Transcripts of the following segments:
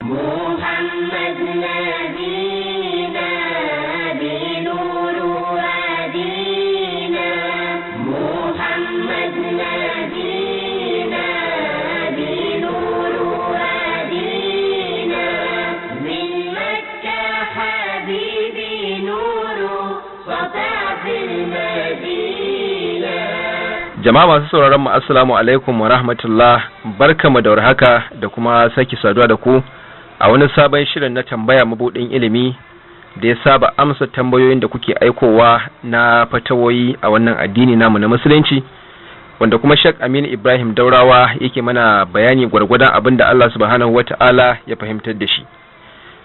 محمد نبينا بنور هدينا محمد نبينا بنور هدينا من مكة حبيبي نور سطع في المدينة. Jama'a masu sauraron mu assalamu alaikum wa rahmatullah, barkamu da warhaka da kuma saki saduwa da ku a wani sabon shirin na tambaya mabudin ilimi da ya saba amsa tambayoyin da kuke aikowa na fatawoyi a wannan addini namu na musulunci, wanda kuma Sheikh Aminu Ibrahim Daurawa yake mana bayani gwargwadon abinda Allah subhanahu wata'ala ya fahimtar da shi.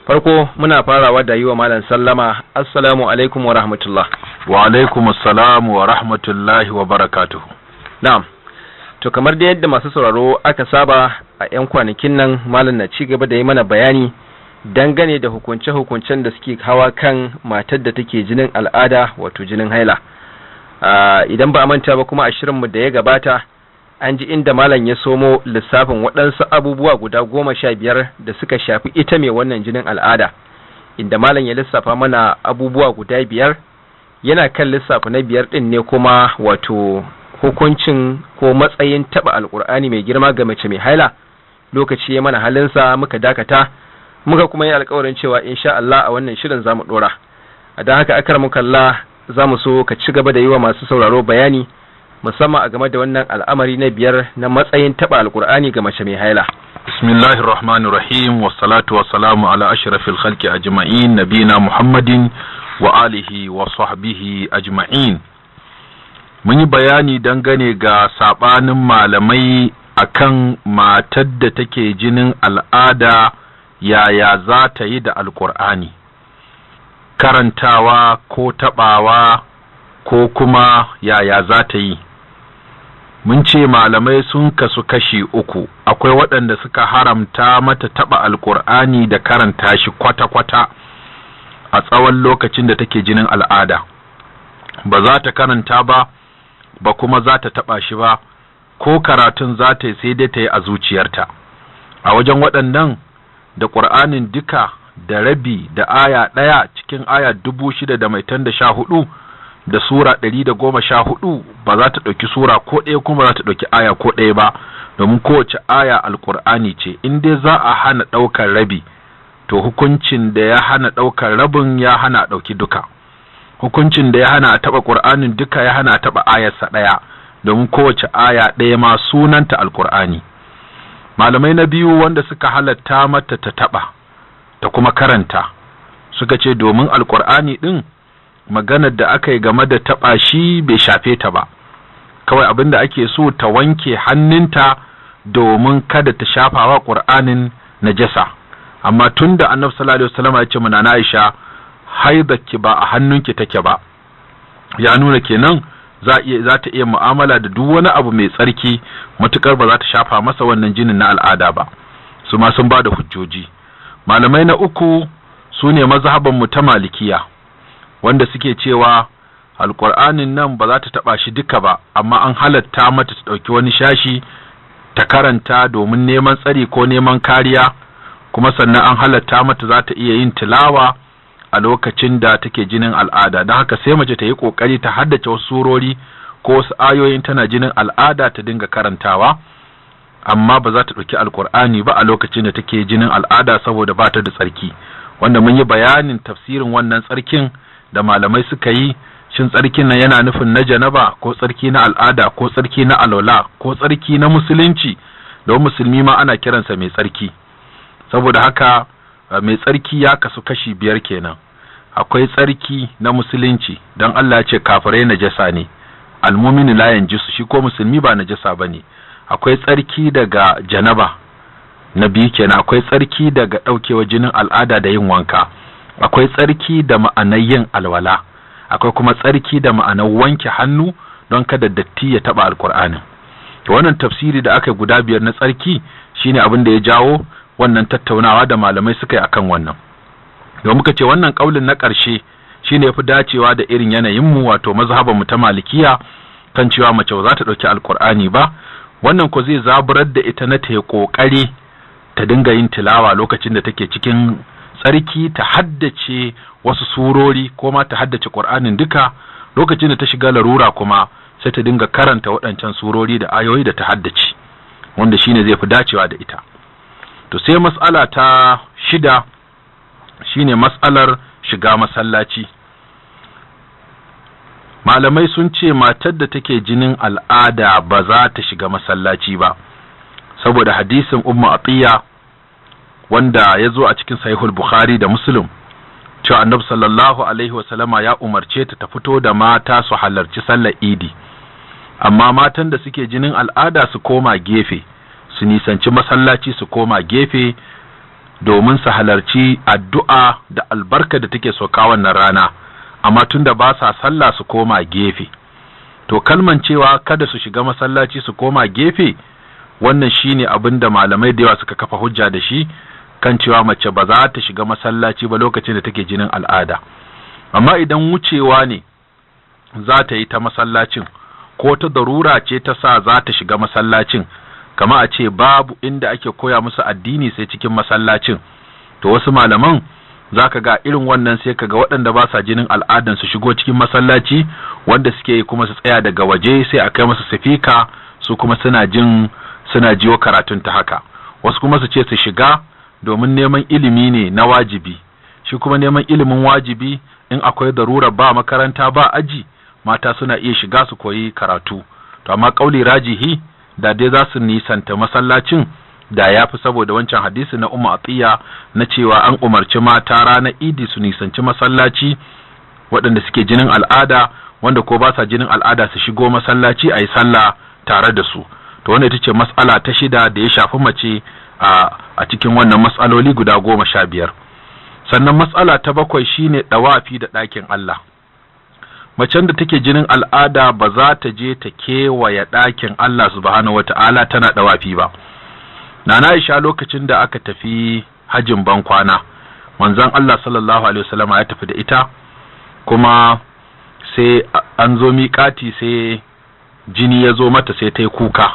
Farko muna farawa da yi wa malam sallama. Assalamu alaikum wa rahmatullah. Wa alaikum assalamu wa rahmatullahi wa barakatuhu. Na'am. To kamar da yadda masu sauraro aka saba a 'yan kwanakin nan malam na ci gaba da yi mana bayani dangane da hukunce-hukuncen da suke hawa kan matar da take jinin al'ada, wato jinin haila. Idan ba a manta ba kuma a shirinmu da ya gabata an ji inda malam ya somo lissafin waɗansu abubuwa guda 15 da suka shafi ita mai wannan jinin al'ada, inda malam ya lissafa mana abubuwa guda 5, yana kan lissafi na 5 ɗin ne kuma wato hukuncin ko matsayin taba alkur'ani mai girma ga mace mai haila. Lokaci ya mana halinsa muka dakata, muka kuma yi alkawarin cewa insha Allah a wannan shirin zamu dora. Dan haka akramuka Allah, zamu so ka ci gaba da yi wa masu sauraro bayani musamman a game da wannan al'amari na 5 na matsayin taba alkur'ani ga mace mai haila. Bismillahir Rahmanir Rahim, wassalatu wassalamu ala ashrafil khalqi ajma'in, nabina Muhammadin wa alihi wa sahbihi ajma'in. Mun yi bayani dangane ga sabanin malamai akan matar da take jinin al'ada yaya za ta yi da alkur'ani, karantawa ko tabawa ko kuma yaya za ta yi. Mun ce malamai sun kasu kashi 3, akwai waɗanda suka haramta mata taba alkur'ani da karanta shi kwata-kwata a tsawon lokacin da take jinin al'ada, ba za ta karanta ba kuma za ta taba shi ba, ko karatun za ta yi sai dai ta yi a zuciyarta. A wajen waɗannan da ƙur'anin duka da rabi da aya 1 cikin aya 6,114 da sura 114 ba za ta ɗauki sura ko ɗaya kuma za ta ɗauki aya ko ɗaya ba, domin kowace aya alƙur'ani ce. In dai za a hana ɗaukar rabi, to hukuncin da ya hana ɗaukar rabin ya hana a ɗauki duka. Hukuncin da ya hana a taɓa ƙur'anin duka ya hana a taɓa ayarsa ɗaya, domin kowace aya ɗaya ma sunanta alƙur'ani. Malamai na biyu wanda suka halatta mata ta taɓa ta kuma karanta suka ce domin alƙur'ani ɗin maganar da aka yi game da taɓa shi bai shafe ta ba, kawai abin da ake so ta wanke hannunta domin kada ta shafawa ƙur'anin najasa. Amma tun da annabi sallallahu alaihi wasallam ya ce mana na Aisha haidaki ba a hannunki take ba, ya nuna kenan za ta iya mu'amala da duk wani abu mai tsarki matukar ba za ta shafa masa wannan jinin na al'ada ba. Su ma sun ba da hujjoji. Malamai na 3 su ne mazhaban mu ta Malikiya, wanda suke cewa alqur'anin nan ba za ta taba shi duka ba, amma an halatta mata ta dauki wani shashi ta karanta domin neman tsari ko neman kariya, kuma sannan an halatta mata za ta iya yin tilawa a lokacin da take jinin al'ada. Don haka sai mace ta yi kokari ta haddace wasu surori ko wasu ayoyin tana jinin al'ada ta dinga karantawa, amma ba za ta ɗauki alkur'ani ba a lokacin da take jinin al'ada saboda ba ta da tsarki, wanda mun yi bayanin tafsirin wannan tsarkin da malamai suka yi. Shin tsarkin nan yana nufin na janaba ko tsarki na al'ada ko tsarki na alwala ko tsarki na musulunci? Don musulmi ma ana kiransa mai tsarki. Saboda haka mai tsarki ya kasu kashi 5 kenan. Akwai tsarki na musulunci, don Allah ya ce kafirai najasa ne, almumini la yanjisu, shi ko musulmi ba najasa bane. Akwai tsarki daga janaba na 2 kenan. Akwai tsarki daga daukewa jinin al'ada da yin wanka. Akwai tsarki da ma'anar yin alwala. Akwai kuma tsarki da ma'anar wanke hannu don kada datti ya taba alkur'anin. To wannan tafsiri da aka guda 5 na tsarki shine abin da ya jawo wannan tattaunawa da malamai suka yi akan wannan. Da muka ce wannan kaulin na ƙarshe shine yafi dacewa da irin yanayin mu, wato mazhaban mu ta Malikiya, kan cewa mace ba za ta dauki alkur'ani ba. Wannan ko zai zaburar da ita na ta yi kokari ta dinga yin tilawa lokacin da take cikin tsarki, ta haddace wasu surori ko ma ta haddace Qur'anin duka. Lokacin da ta shiga larura kuma sai ta dinga karanta waɗancan surori da ayoyi da ta haddace, wanda shine zai fi dacewa da ita. To sai mas'ala ta 6 shine mas'alar shiga masallaci. Malamai sun ce matar da take jinin al'ada ba za ta shiga masallaci ba, saboda hadisin Ummu Atiya wanda ya zo a cikin Sahihul Bukhari da Muslim, cewa Annabi sallallahu alaihi wasallama ya umarce ta fito da mata su halarci sallar Idi, amma matan da suke jinin al'ada su koma gefe, su nisanci masallaci, su koma gefe domin su halarci addu'a da albarka da take soka wannan rana, amma tunda ba sa sallah su koma gefe. To kalman cewa kada su shiga masallaci su koma gefe, wannan shine abin da malamai da yawa suka kafa hujja da shi, kan cewa mace ba za ta shiga masallaci ba lokacin da take jinin al'ada. Amma idan wucewa ne za ta yi ta masallacin, ko ta darura ce ta sa za ta shiga masallacin, kama a ce babu inda ake koya musu addini sai cikin masallacin, to wasu malaman za ka ga irin wannan sai ka ga waɗanda ba sa jinin al'adan su shigo cikin masallaci, wanda suke kuma su tsaya daga waje sai a kai musu sifika, su kuma suna jiwo karatun ta haka. Wasu kuma su ce su shiga domin neman ilimi ne na wajibi, shi kuma neman ilimin wajibi in akwai darura ba makaranta ba aji, mata suna iya shiga su koyi karatu. To amma kauli rajihi da dai za su nisanta masallacin da ya fi, saboda wancan hadisi na Ummu Atiya na cewa an umarci mata ranar Idi su nisanci masallaci, waɗanda suke jinin al'ada, wanda ko ba sa jinin al'ada su shigo masallaci a yi sallah tare da su. To wannan ita ce mas'ala ta 6 da ya shafi mace a cikin wannan mas'aloli guda 15. Sannan mas'ala ta 7 shine dawafi da ɗakin Allah. Macen da take jinin al'ada ba za ta je ta kewaye ɗakin Allah subhanahu wata'ala tana dawafi ba. Nana Aisha lokacin da aka tafi hajjin ban kwana, manzon Allah sallallahu alaihi wasallam ya tafi da ita, kuma sai an zo miƙati sai jini ya zo mata sai ta yi kuka.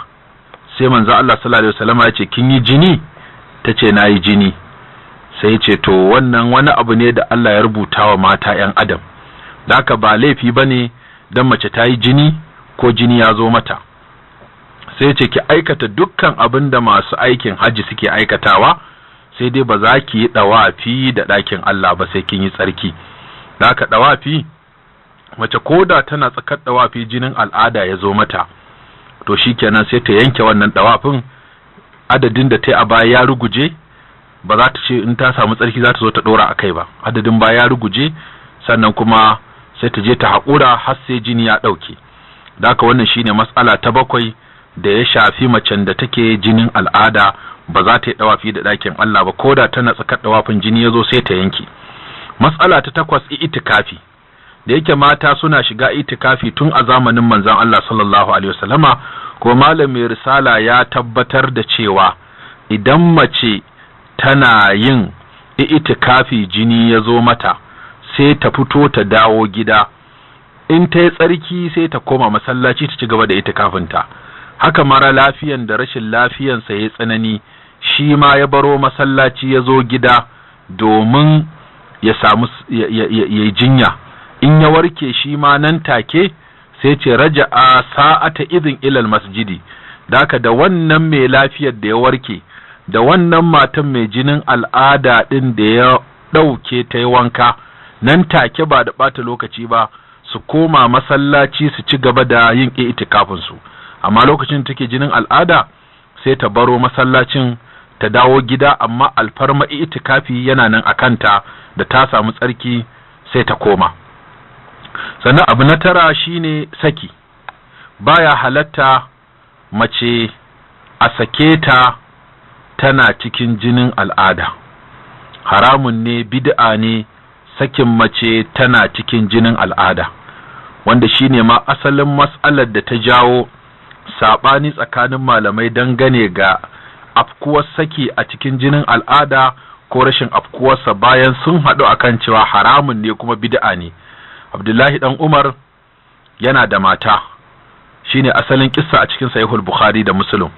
Sai manzon Allah sallallahu alaihi wasallam ya ce kin yi jini? Ta ce na yi jini. Sai ya ce to wannan wani abu ne da Allah ya rubuta wa mata 'yan adam, da haka ba laifi bane dan mace ta yi jini ko jini ya zo mata. Sai ce ki aikata dukkan abin da masu aikin hajji suke aikatawa, sai dai ba za ki yi dawafi da ɗakin Allah ba sai kin yi tsarki. Da haka dawafi, mace koda tana tsakar dawafi jinin al'ada ya zo mata, to shikenan sai ta yanke wannan dawafin, adadin da ta yi a baya ya ruguje, ba za ta ce in ta samu tsarki za ta zo ta ɗora a kai ba, adadin baya ya ruguje, sannan kuma sai ta je ta haƙura har sai jini ya ɗauke. Da haka wannan shine mas'ala ta 7 da ya shafi macen da take jinin al'ada, ba za ta yi dawafi da ɗakin Allah ba, koda tana tsakar dawafin jini ya zo sai ta yanke. Mas'ala ta 8 itikafi. Da yake mata suna shiga itikafi tun a zamanin manzon Allah sallallahu alaihi wasallama, ko malamin risala ya tabbatar da cewa idan mace tana yin itikafi jini ya zo mata, sai ta fito ta dawo gida, in ta yi tsarki sai ta koma masallaci ta ci gaba da itikafinta. Haka mara lafiyan da rashin lafiyansa ya tsanani, shi ma ya baro masallaci ya zo gida domin ya samu ya jinya, in ya warke shi ma nan take sai ce raja'a sa'ata idin ilal masjidi. Daka da wannan mai lafiyar da ya warke, da wannan matan mai jinin al'ada din da ya ɗauke ta yi wanka, nan take ba da ɓata lokaci ba su koma masallaci su ci gaba da yin itikafinsu. Amma lokacin da take jinin al'ada sai ta baro masallacin ta dawo gida, amma alfarma itikafi yana nan a kanta, da ta samu tsarki sai ta koma. Sannan abu na 9 shine saki. Baya halatta mace a sake ta tana cikin jinin al'ada, haramun ne, bid'a ne sakin mace tana cikin jinin al'ada, wanda shine ma asalin mas'alar da ta jawo saɓani tsakanin malamai dangane ga afkuwar saki a cikin jinin al'ada ko rashin afkuwarsa, bayan sun haɗu akan cewa haramun ne kuma bid'a ne. Abdullahi dan Umar yana da mata, shine asalin kissa a cikin Sahihul Bukhari da Muslim.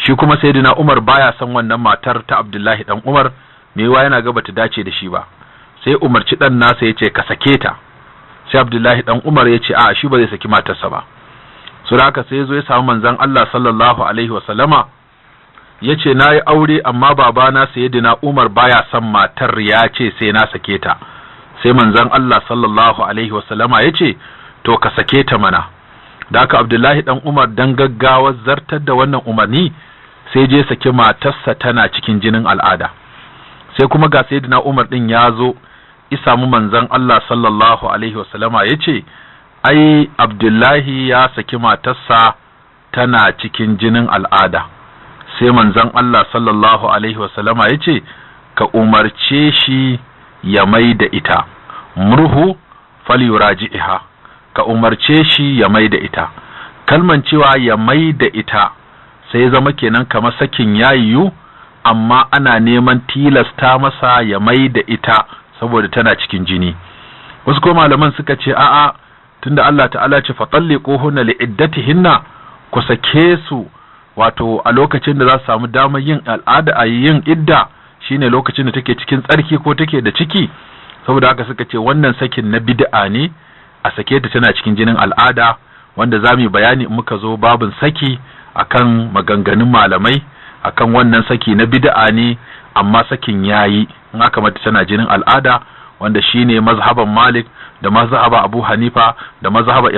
shi kuma sayyidina Umar baya son wannan matar ta Abdullahi dan Umar, mewa yana ga bata dace da shi ba, sai umarci dan nasa yace ka sake ta. Sai Abdullahi dan Umar yace a shi ba zai saki matarsa ba. So haka sai yazo ya samu manzon Allah sallallahu alaihi wasallama yace nayi aure amma babana sayyidina Umar baya son matar, ya ce sai na sake ta. Sai manzon Allah sallallahu alaihi wasallama yace to ka sake ta mana. Da haka Abdullahi dan Umar dan gaggawar zartar da wannan umarni sai je saki matarsa tana cikin jinin al'ada. Sai kuma ga sayyidina Umar din ya zo isa mu manzon Allah sallallahu alaihi wasallama yace ai Abdullahi ya saki matarsa tana cikin jinin al'ada. Sai manzon Allah sallallahu alaihi wasallama yace ka umarce shi ya mai da ita, murhu falyuraji'iha, ka umarce shi ya mai da ita. Kalman cewa ya mai da ita sai ya zama kenan kamar sakin yayiyu, amma ana neman tilasta masa ya mai da ita saboda tana cikin jini. Wasu ko malaman suka ce a'a, tunda Allah ta'ala ce fatalliquhunna li'iddatihinna, ku sake su wato a lokacin da za su samu damar yin al'ada a yin idda, shine lokacin da take cikin tsarki ko take da ciki. Saboda haka suka ce wannan sakin na bid'a ne, a sake ta tana cikin jinin al'ada, wanda za mu yi bayani in muka zo babin saki akan maganganun malamai akan wannan saki na bid'a ne, amma sakin yayi in aka mata tana jinin al'ada, wanda shine mazhaban Malik da mazhaban Abu Hanifa da mazhaban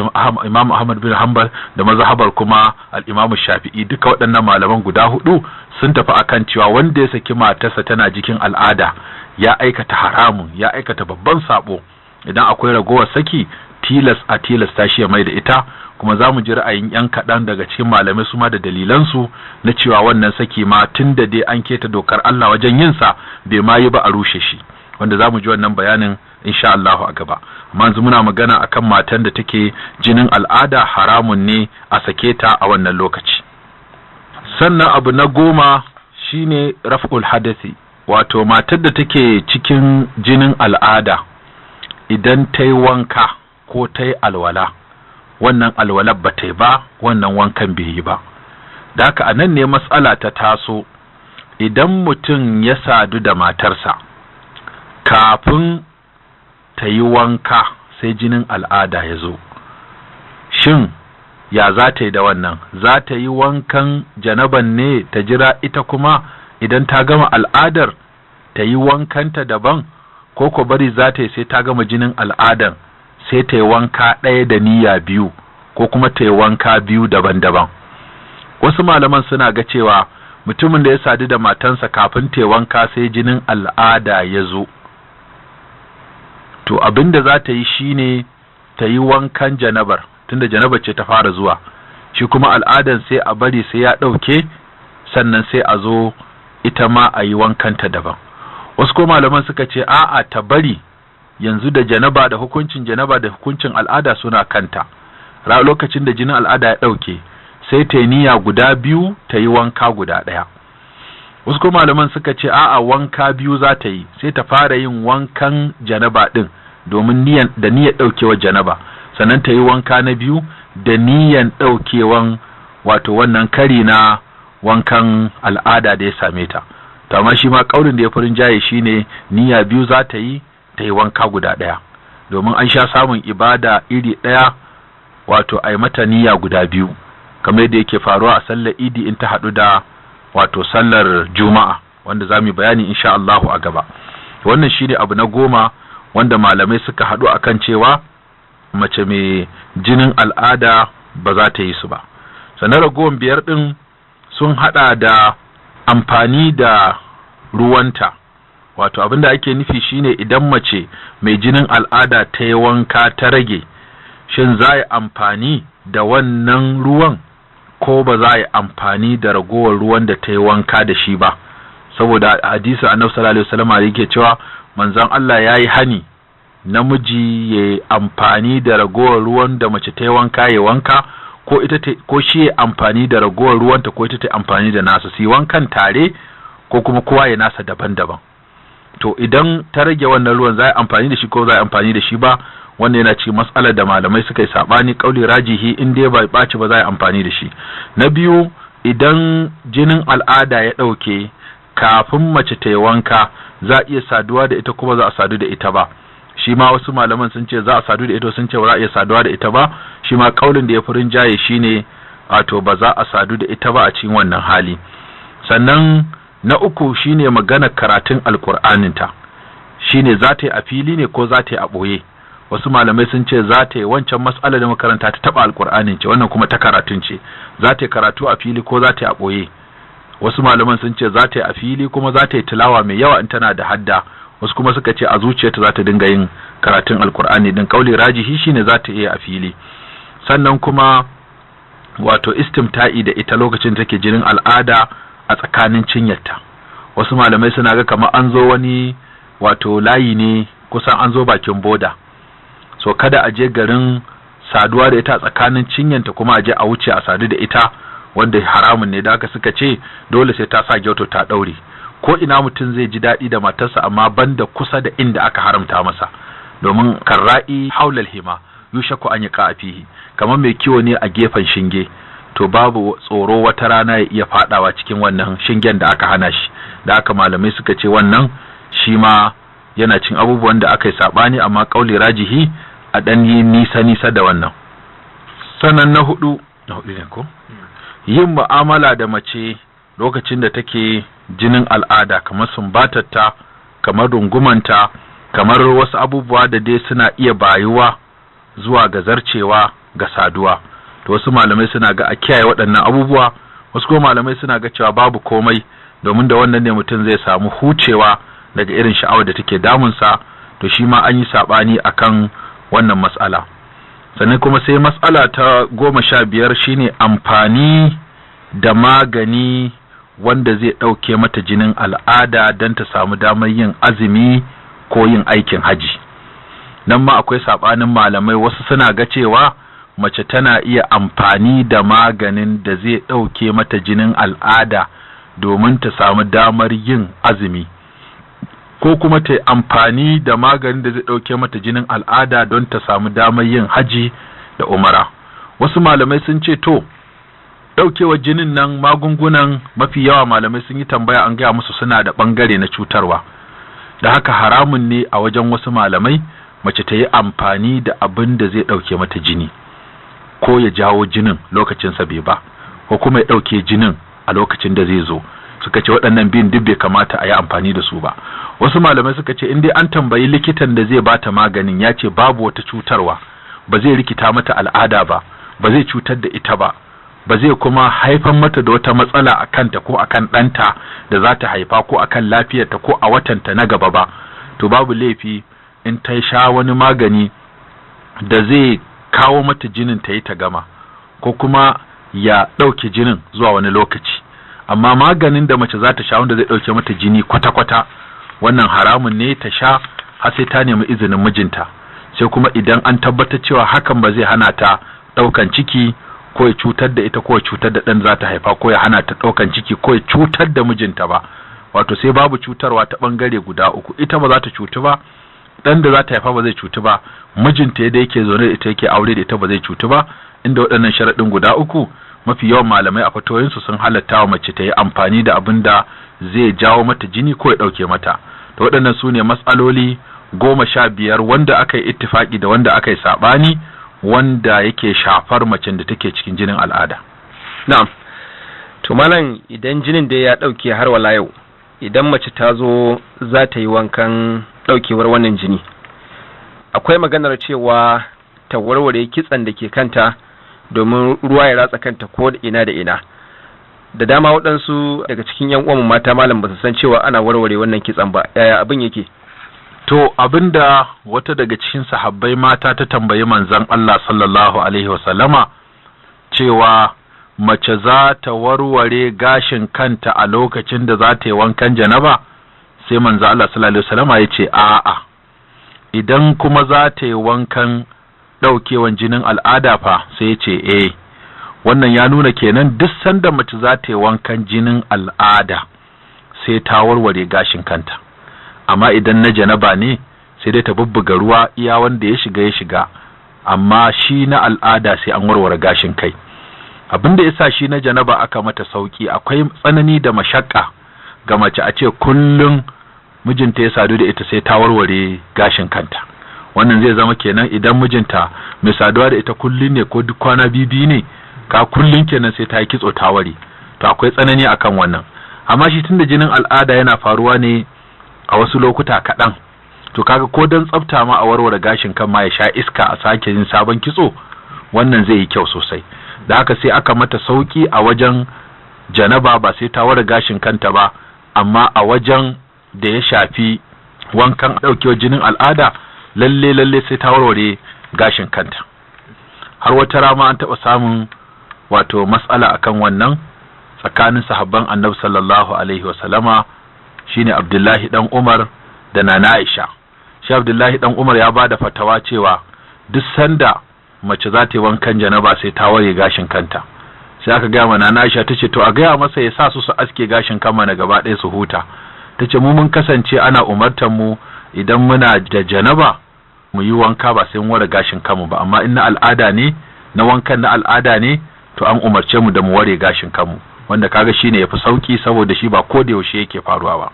Imam Ahmad bin Hanbal da mazhabar kuma al-Imam Shafi'i. Duka waɗannan malaman guda hudu sun tafi akan cewa wanda ya saki matarsa tana jikin al'ada ya aikata haramun, ya aikata babban sabo. Idan akwai ragowar saki tilasta shi ya mai da ita, kuma za mu ji ra'ayin yan kaɗan daga cikin malamai su ma da dalilansu na cewa wannan saki ma tun da dai an keta dokar Allah wajen yin sa bai ma yi ba a rushe shi, wanda za mu ji wannan bayanin insha Allah a gaba. Amma yanzu muna magana akan matan da take jinin al'ada, haramun ne a sake ta a wannan lokaci. Sannan abu na 10 shine raf'ul hadasi, wato matar da take cikin jinin al'ada idan ta yi wanka ko ta yi alwala, wannan alwalar ba ta yi ba, wannan wankan bai yi ba. Da haka a nan ne matsala ta taso, idan mutum ya sadu da matarsa kafin ta yi wanka sai jinin al'ada ya zo, shin ya za ta yi da wannan? Za ta yi wankan janaban ne ta jira ita kuma idan ta gama al'adar ta yi wankanta daban, ko ko bari za ta yi sai ta gama jinin al'adar sai ta yi wanka ɗaya da niyya biyu, ko kuma ta yi wanka biyu daban-daban? Wasu malaman suna ga cewa mutumin da ya sadu da matansa kafin ta yi wanka sai jinin al'ada ya zo, to abin da za ta yi shine ta yi wankan janabar, tunda janabar ce ta fara zuwa, shi kuma al'adan sai a bari sai ya ɗauke, sannan sai a zo ita ma a yi wankanta daban. Wasu ko malaman suka ce a'a, ta bari yanzu da janaba da hukuncin janaba da hukuncin al'ada suna kanta, lokacin da jinin al'ada ya ɗauke sai ta yi niyya guda biyu ta yi wanka guda ɗaya. Wasu ko malaman suka ce a'a, wanka biyu za ta yi, sai ta fara yin wankan janaba ɗin domin niyyar ɗaukewar janaba, sannan ta yi wanka na biyu da niyyar ɗaukewan wato wannan kari na wankan al'ada da ya same ta. To amma shi ma kaulin da ya furin jaye shine niyya biyu za ta yi wanka guda ɗaya, domin an sha samun ibada iri ɗaya, wato ai mata niyya guda biyu, kamar yadda yake faruwa a sallar idi in ta haɗu da wato sallar juma'a, wanda za mu bayani insha Allah a gaba. Wannan shine abu na 10 wanda malamai suka haɗu akan cewa mace mai jinin al'ada ba za ta yi su ba. Sannan ragowar 5 ɗin sun haɗa da amfani da ruwanta, wato abinda ake nufi shine idan mace mai jinin al'ada ta yi wanka ta rage, shin za a yi amfani da wannan ruwan ko ba za a yi amfani da ragowar ruwan da ta yi wanka da shi ba? Saboda hadisi annabi sallallahu alaihi wasallam yake cewa manzon Allah ya yi hani namiji ya amfani da ragowar ruwan da mace ta yi wanka ya wanka, ko shi ya amfani da ragowar ruwanta ko ita ta amfani da nasa, su yi wankan tare ko kuma kowa ya nasa daban-daban. To idan ta rage wannan ruwan za a amfani da shi ko za a amfani da shi ba, wannan yana cikin matsalar da malamai suka yi sabani. Kauli rajihi in dai ba ɓaci ba za a amfani da shi. Na biyu, idan jinin al'ada ya ɗauke kafin mace ta yi wanka za a iya saduwa da ita kuma za a sadu da ita ba, shi ma wasu malaman sun ce za a sadu da ita, sun ce ba za a iya saduwa da ita ba, shi ma kaulin da ya fi rinjaye shine wato ba za a sadu da ita ba a cikin wannan hali. Sannan na uku shine magana karatun alkur'aninta, shine za ta yi a fili ne ko za ta yi a ɓoye. Wasu malamai sun ce za ta yi wancan mas'ala da makaranta ta taɓa alkur'anin ce, wannan kuma ta karatun ce, za ta yi karatu a fili ko za ta yi a ɓoye. Wasu malaman sun ce za ta yi a fili kuma za ta yi tilawa mai yawa in tana da hadda, wasu kuma suka ce a zuciyarta za ta dinga yin karatun alkur'ani din. Kauli rajihi shine za ta iya a fili. Sannan kuma wato istimta'i da ita lokacin da take jinin al'ada a tsakanin cinyarta. Wasu malamai suna ga kamar an zo wani wato layi ne, kusan an zo bakin boda, so kada a je garin saduwa da ita a tsakanin cinyanta kuma a je a wuce a sadu da ita, wanda haramun ne. Da haka suka ce dole sai ta sa gyauto ta daure. Ko ina mutum zai ji daɗi da matarsa amma banda kusa da inda aka haramta masa, domin karra'i haulal hima yushaku an yaqa fihi, kamar mai kiwo ne a gefen shinge, to babu tsoro wata rana ya iya fadawa cikin wannan shingen da aka hana shi. Da haka malamai suka ce wannan shi ma yana cin abubuwan da aka yi sabani, amma kauli rajihi a dan yi nisa da wannan. Sannan na hudu ne ko yin mu'amala da mace lokacin da take jinin al'ada, kamar sumbatarta, kamar rungumanta, kamar wasu abubuwa da dai suna iya bayuwa zuwa ga zarcewa ga saduwa. To wasu malamai suna ga a kiyaye waɗannan abubuwa, wasu kuma malamai suna ga cewa babu komai, domin da wannan ne mutum zai samu hucewa daga irin sha'awar da take damunsa. To shi ma an yi saɓani akan wannan mas'ala. Sannan kuma sai mas'ala ta 15 shine amfani da magani wanda zai ɗauke mata jinin al'ada don ta samu damar yin azumi ko yin aikin haji. Nan ma akwai saɓanin malamai, wasu suna ga cewa mace tana iya amfani da maganin da zai ɗauke mata jinin al'ada domin ta samu damar yin azumi, ko kuma ta amfani da maganin da zai ɗauke mata jinin al'ada don ta samu damar yin haji da umara. Wasu malamai sun ce to ɗaukewar jinin nan magungunan mafi yawa malamai sun yi tambaya an gaya musu suna da ɓangare na cutarwa, da haka haramun ne a wajen wasu malamai mace ta yi amfani da abin da zai ɗauke mata jini, ko ya jawo jinin lokacin sa bai ba, ko kuma ya ɗauke jinin a lokacin da zai zo. Suka ce waɗannan biyun duk bai kamata a yi amfani da su ba. Wasu malamai suka ce in dai an tambayi likitan da zai bata maganin ya ce babu wata cutarwa, ba zai rikita mata al'ada ba, ba zai cutar da ita ba, ba zai kuma haifar mata da wata matsala a kanta ko akan ɗanta da za ta haifa ko akan lafiyarta ko a watanta na gaba ba, to babu laifi in ta sha wani magani da zai kawo mata jinin ta yi ta gama, ko kuma ya ɗauke jinin zuwa wani lokaci. Amma maganin da mace za ta sha wanda zai ɗauke mata jini kwata-kwata, wannan haramun ne ta sha har sai ta nemi izinin mijinta, sai kuma idan an tabbatar cewa hakan ba zai hana ta ɗaukan ciki ko ya cutar da ita ko ya cutar da ɗan za ta haifa, ko ya hana ta ɗaukan ciki ko ya cutar da mijinta ba. Wato sai babu cutarwa ta ɓangare guda uku, ita ba za ta cutu ba, ɗan da za ta haifa ba zai cutu ba, mijinta yadda yake zaune da ita yake aure da ita ba zai cutu ba. Inda waɗannan sharaɗin guda uku, mafi yawan malamai a fatoyinsu sun halatta wa mace ta yi amfani da abin da zai jawo mata jini ko ya ɗauke mata. Da waɗannan su ne matsaloli 15 wanda aka yi ittifaki da wanda aka yi saɓani, wanda yake shafar macen da take cikin jinin al'ada. Na'am. To malam, idan jinin da ya ɗauke har wala yau, idan mace ta zo za ta yi wankan ɗaukewar wannan jini, akwai maganar cewa ta warware kitsan da ke kanta domin ruwa ya ratsa kanta ko da ina da ina. Da dama waɗansu daga cikin yan uwan mata malam ba su san cewa ana warware wannan kitsan ba, yaya abin yake? To abinda wata daga cikin sahabbai mata ta tambayi manzon Allah sallallahu alaihi wasallama cewa mace za ta warware gashin kanta a lokacin da za ta yi wankan janaba, sai manzon Allah sallallahu alaihi wasallama ya ce a'a, idan kuma za ta yi wankan ɗaukewan jinin al'ada fa, sai ya ce wannan ya nuna kenan duk sanda mace za ta yi wankan jinin al'ada sai ta warware gashin kanta, amma idan na janaba ne sai dai ta bubbuga ruwa iya wanda ya shiga, amma shi na al'ada sai an warware gashin kai. abinda yasa shi na janaba aka mata sauki, akwai tsanani da mashakka ga mace a ce kullum mijinta ya sadu da ita sai ta warware gashin kanta. Wannan zai zama kenan idan mijinta mai saduwa da ita kullum ne ko duk kwana biyu ne, ka kullum kenan sai ta yi kitso ta ware, to akwai tsanani akan wannan. Amma shi tunda jinin al'ada yana faruwa ne a wasu lokuta kaɗan, to kaga ko dan tsafta ma a warware gashin kan ma ya sha iska a sake yin sabon kitso, wannan zai yi kyau sosai. Da haka sai aka mata sauki a wajen janaba, ba sai ta ware gashin kanta ba, amma a wajen da ya shafi wankan ɗaukewa jinin al'ada lalle sai ta warware gashin kanta. Har wata rama an taɓa samun wato matsala akan wannan tsakanin sahabban Annabi sallallahu alaihi wasallama, shine Abdullahi dan Umar da Nana Aisha. Shi Abdullahi dan Umar ya bada fatawa cewa duk sanda mace za ta yi wankan janaba sai ta ware gashin kanta. Sai aka gaya mana Nana Aisha tace to a gaya masa ya sa su aske gashin kan mana gaba ɗaya su huta. Tace mu mun kasance ana umartar mu idan muna da janaba mu yi wanka ba sai mu ware gashin kanmu ba, amma in na al'ada ne, na wankan na al'ada ne, to an umarce mu da mu ware gashin kanmu, wanda kaga shine yafi sauki saboda shi ba ko da yaushe yake faruwa ba.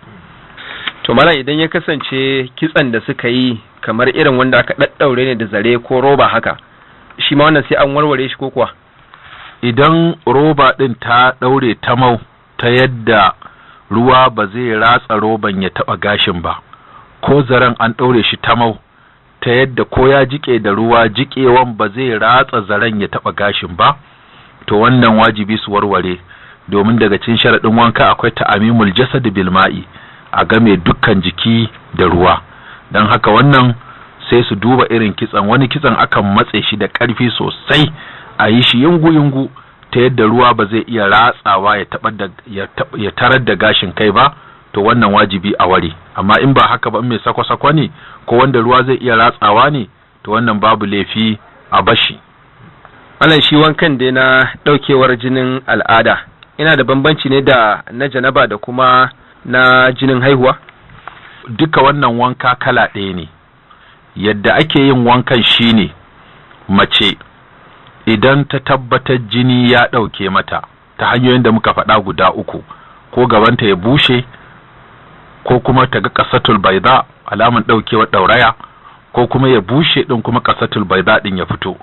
To malam, idan ya kasance kitsan da suka yi kamar irin wanda aka daddaure ne da zare ko roba haka, shi ma wannan sai an warware shi ko kuwa? Idan roba din ta daure ta mau ta yadda ruwa ba zai ratsa roban ya taba gashin ba, ko zaren an daure shi ta mau ta yadda ko ya jike da ruwa jikewan ba zai ratsa zaren ya taba gashin ba, to wannan wajibi su warware, domin daga cikin sharadin wanka akwai ta'amimul jasad bil ma'i, a game dukkan jiki da ruwa. Dan haka wannan sai su duba irin kitsan, wani kitsan akan matse shi da ƙarfi sosai a yi shi yungu ta yadda ruwa ba zai iya ratsawa ya tarar da gashin kai ba, to wannan wajibi a ware. Amma in ba haka ba, in mai sako-sako ne ko wanda ruwa zai iya ratsawa ne, to wannan babu laifi a bashi. Wannan shi wankan dai na daukewar jinin al'ada ina da bambanci ne da na janaba da kuma na jinin haihuwa? Duka wannan wanka kala ɗaya ne. Yadda ake yin wankan shine mace idan ta tabbatar jini ya ɗauke mata ta hanyoyin da muka faɗa guda uku, ko gabanta ya bushe, ko kuma ta ga qasatul bayda alaman ɗaukewar ɗauraya, ko kuma ya bushe ɗin kuma qasatul bayda ɗin ya fito,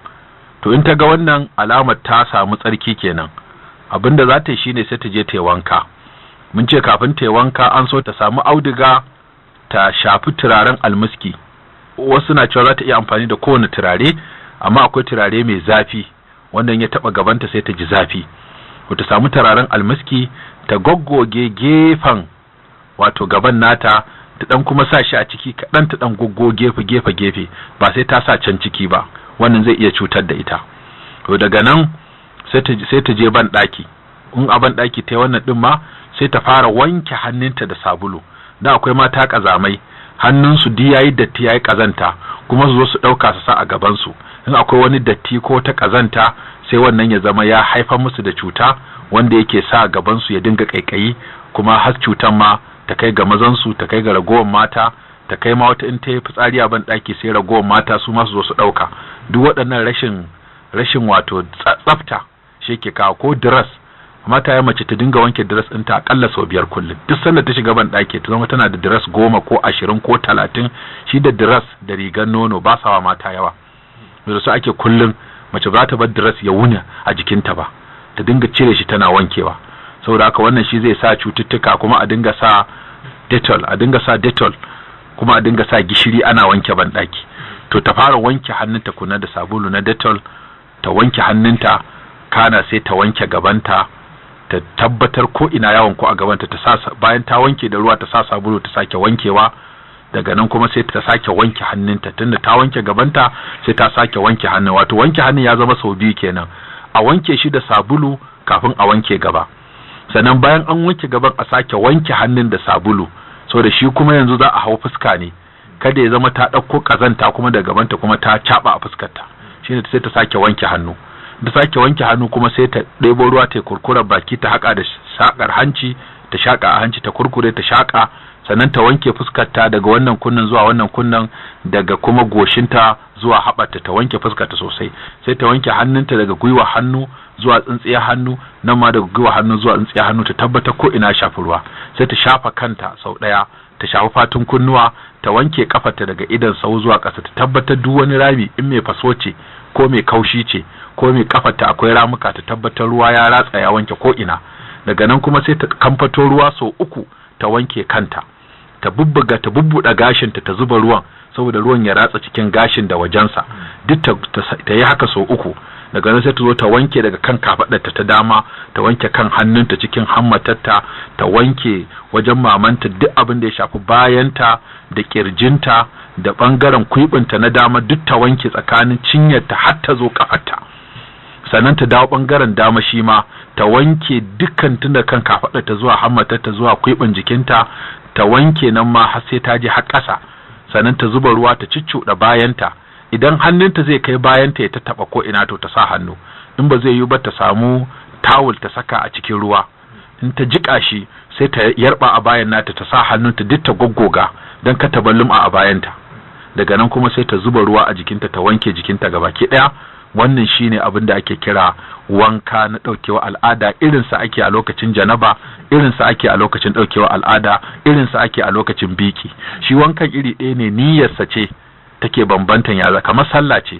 to in ta ga wannan alamar ta samu tsarki kenan, abinda za ta yi shine sai ta je ta yi wanka. Mun ce kafin ta yi wanka an so ta samu auduga ta shafi turaren almiski. Wasu na cewa za ta iya amfani da kowane turare, amma akwai turare mai zafi wanda ya taba gabanta sai ta ji zafi. Ta samu turaren almiski ta goggoge gefen wato gaban nata, ta dan kuma sa shi a ciki kaɗan, ta dan goggoge gefe ba sai ta sa can ciki ba, wannan zai iya cutar da ita. To daga nan sai ta je ban ɗaki. In a ban ɗaki ta yi wannan ɗin ma sai ta fara wanke hannunta da sabulu. Da akwai mata kazamai, hannunsu di yayi datti yayi kazanta, kuma su zo su ɗauka su sa a gabansu. In akwai wani datti ko ta kazanta, sai wannan ya zama ya haifar musu da cuta wanda yake sa gabansu ya dinga kaikayi, kuma har cutan ma ta kai ga mazansu, ta kai ga ragowar mata, ta kai ma wata in ta yi fitsari a ban ɗaki sai ragowar mata su ma su zo su ɗauka. Duk waɗannan rashin wato tsafta shi ke kawo. Ko dress, mata ya mace ta dinga wanke dress ɗinta akalla sau 5 kullum. Duk sanda ta shiga ban ɗaki ta zama tana da dress 10 ko 20 ko 30. Shi da dress da rigar nono ba sawa mata yawa. Da su ake kullum mace ba ta bar dress ya wuna a jikinta ba, ta dinga cire shi tana wankewa. Saboda haka wannan shi zai sa cututtuka, kuma a dinga sa Dettol, kuma a dinga sa gishiri ana wanke ban ɗaki. To ta fara wanke hannunta kuna da sabulu na Dettol, ta wanke hannunta, kana sai ta wanke gabanta, ta tabbatar ko ina yawon ko a gabanta, ta sa bayan ta wanke da ruwa ta sa sabulu ta sake wankewa. Daga nan kuma sai ta sake wanke hannunta, tunda ta wanke gabanta sai ta sake wanke hannun. Wato wanke hannun ya zama sau 2 kenan. A wanke shi da sabulu kafin a wanke gaba, sannan bayan an wanke gaban a sake wanke hannun da sabulu, saboda shi kuma yanzu za a hau fuska ne, kada ya zama ta ɗauko ƙazanta kuma da gabanta kuma ta caɓa a fuskarta. Shine sai ta sake wanke hannu. Da sake wanke hannu kuma sai ta ɗebo ruwa ta kurkura baki, ta haƙa da shaƙar hanci, ta shaƙa a hanci, ta kurkure ta shaƙa, sannan ta wanke fuskarta daga wannan kunnan zuwa wannan kunnan, daga kuma goshinta zuwa haɓarta, ta wanke fuskarta sosai. Sai ta wanke hannunta daga gwiwa hannu zuwa tsintsiyar hannu, nan ma daga gwiwa hannu zuwa tsintsiyar hannu, ta tabbatar ko ina shafi ruwa. Sai ta shafa kanta sau ɗaya, ta shafi fatun kunnuwa, ta wanke kafarta daga idan sau zuwa ƙasa, ta tabbatar duk wani rami in mai faso ce ko mai kaushi ce ko mai kafarta akwai ramuka, ta tabbatar ruwa ya ratsa ya wanke ko ina. Daga nan kuma sai ta kamfato ruwa sau 3 ta wanke kanta, ta bubbuɗa gashinta, ta zuba ruwan saboda ruwan ya ratsa cikin gashin da wajensa, duk ta yi haka sau 3. Daga nan sai ta zo ta wanke daga kan kafaɗarta ta dama, ta wanke kan hannunta cikin hammatarta, ta wanke wajen mamanta duk abin da ya shafi bayanta da kirjinta da bangaren kuibinta na dama, duk ta wanke tsakanin cinyarta har ta zo kafarta. Sannan ta dawo bangaren dama shi ma ta wanke dukkan tun da kan kafaɗarta zuwa hammatarta zuwa kuibin jikinta, ta wanke nan ma har sai ta je har ƙasa. Sannan ta zuba ruwa ta ciccuɗa bayanta, idan hannunta zai kai bayanta ya taɓa ko ina to ta sa hannu, in ba zai yi ba ta samu tawul ta saka a cikin ruwa, in ta jiƙa shi sai ta yarba a bayan nata, ta sa hannunta duk ta goggoga don ka ta balluma a bayanta. Daga nan kuma sai ta zuba ruwa a jikinta, ta wanke jikinta gabaki ɗaya. Wannan shine abin da ake kira wanka na ɗaukewa al'ada. Irinsa ake a lokacin janaba, irinsa ake a lokacin ɗaukewa al'ada, irinsa ake a lokacin biki. Shi wankan iri ɗaya ne, niyyarsa ce take bambantan yaza, kamar sallah ce.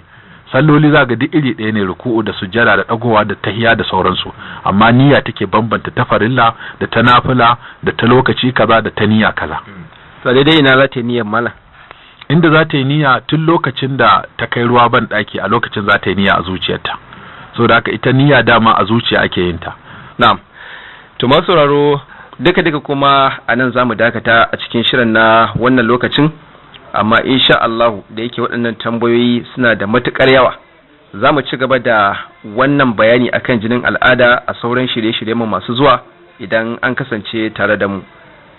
Salloli za ga duk iri ɗaya ne, ruku'u da sujjada da ɗagowa da tahiya da sauransu, amma niyya take bambanta ta farilla da ta nafila da ta lokaci kaza da ta niyya kaza. Sai dai ina za ta yi niyyar mala? Inda za ta yi niyya tun lokacin da ta kai ruwa ban ɗaki, a lokacin za ta yi niyya a zuciyarta. Saboda haka ita niyya dama a zuciya ake yin ta. Na'am. To masu sauraro, duka kuma anan zamu dakata a cikin shirin na wannan lokacin, amma insha Allah da yake waɗannan tambayoyi suna da matukar yawa, zamu ci gaba da wannan bayani akan jinin al'ada a sauran shirye-shirye mu masu zuwa idan an kasance tare da mu.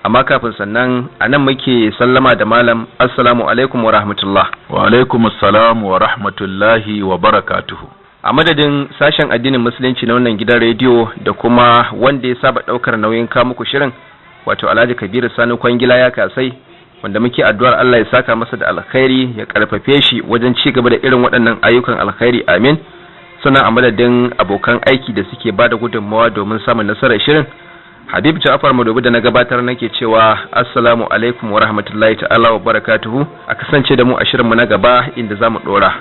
Amma kafin sannan anan muke sallama da malam. Assalamu alaikum wa rahmatullah. Wa alaikum assalam wa rahmatullahi wa barakatuhu. A madadin sashen addinin musulunci na wannan gidan rediyo da kuma wanda ya saba daukar nauyin kawo muku shirin, wato Alhaji Kabiru Sani Kwangila ya kasai, wanda muke addu'ar Allah ya saka masa da alkhairi, ya karfafe shi wajen ci gaba da irin waɗannan ayyukan alkhairi, amin. Sannan a madadin abokan aiki da suke bada gudunmawa domin samun nasarar shirin, Habib Ja'far Madobi da na gabatar nake cewa assalamu alaikum wa rahmatullahi ta'ala wa barakatuhu. A kasance da mu a shirinmu na gaba inda zamu dora.